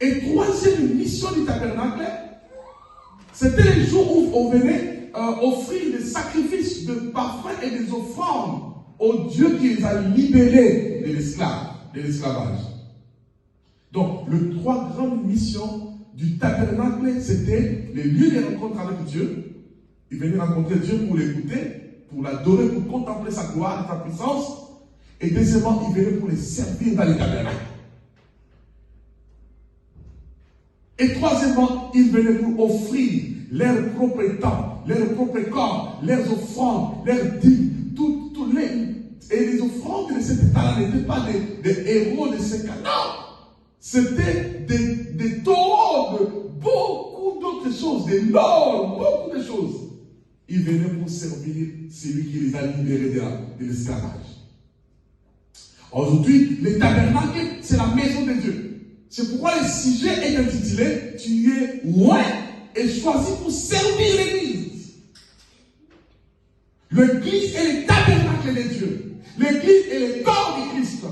Et troisième mission du tabernacle, c'était les jours où on venait offrir des sacrifices de parfums et des offrandes au Dieu qui les a libérés de l'esclavage. Donc, les trois grandes missions du tabernacle, c'était les lieux de rencontre avec Dieu. Il venait rencontrer Dieu pour l'écouter, pour l'adorer, pour contempler sa gloire et sa puissance. Et deuxièmement, il venait pour les servir dans les tabernacles. Et troisièmement, il venait pour offrir leur propre temps, leur propre corps, leurs offrandes, leurs dîmes, et les offrandes de cet état-là n'étaient pas des héros de ce cas. Non! C'était des taureaux, de beaucoup d'autres choses, des lords, beaucoup de choses. Ils venaient pour servir celui qui les a libérés de l'esclavage. Aujourd'hui, le tabernacle, c'est la maison de Dieu. C'est pourquoi le sujet est intitulé « Tu es loin et choisi pour servir l'Église ». L'Église est le tabernacle de Dieu. L'Église est le corps de Christ.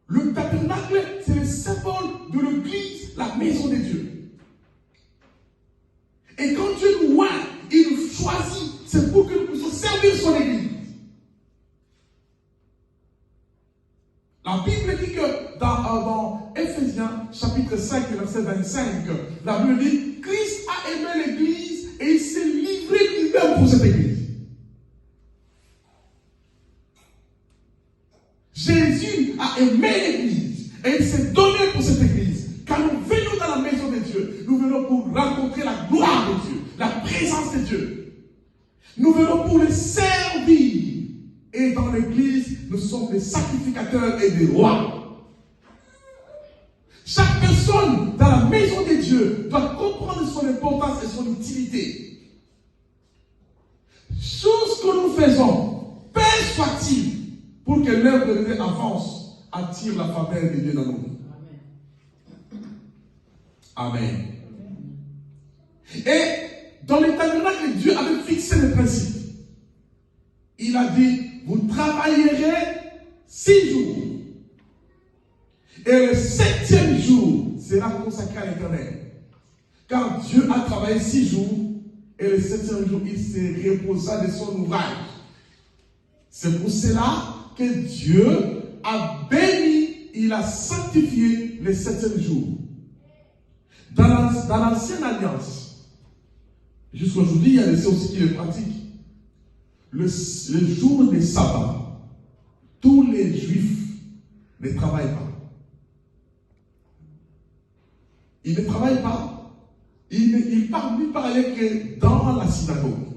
Le tabernacle, c'est le symbole de l'Église, la maison de Dieu. Et quand Dieu nous voit, il nous choisit, c'est pour que nous puissions servir son Église. La Bible dit que dans Éphésiens, chapitre 5, verset 25, la Bible dit, Christ a aimé l'Église et il s'est livré lui-même pour cette Église. Jésus a aimé l'Église et il s'est donné pour cette Église. Quand nous venons dans la maison de Dieu, nous venons pour rencontrer la gloire de Dieu, la présence de Dieu. Nous venons pour le servir. Et dans l'Église, nous sommes des sacrificateurs et des rois. Chaque personne dans la maison de Dieu doit comprendre son importance et son utilité. Chose que nous faisons, Père soit-il, pour que l'œuvre de Dieu avance, attire la faveur de Dieu dans nos vies. Amen. Et dans le tabernacle, Dieu avait fixé le principe. Il a dit, vous travaillerez 6 jours. Et le 7e jour sera consacré à l'Éternel. Car Dieu a travaillé 6 jours, et le 7e jour, il se reposa de son ouvrage. C'est pour cela que Dieu a béni, il a sanctifié le 7e jour. Dans l'ancienne alliance, jusqu'à aujourd'hui, il y a des choses qui le pratiquent. Le jour des sabbats, tous les juifs ne travaillent pas. Ils ne travaillent pas. Ils ne parlent ni parler que dans la synagogue.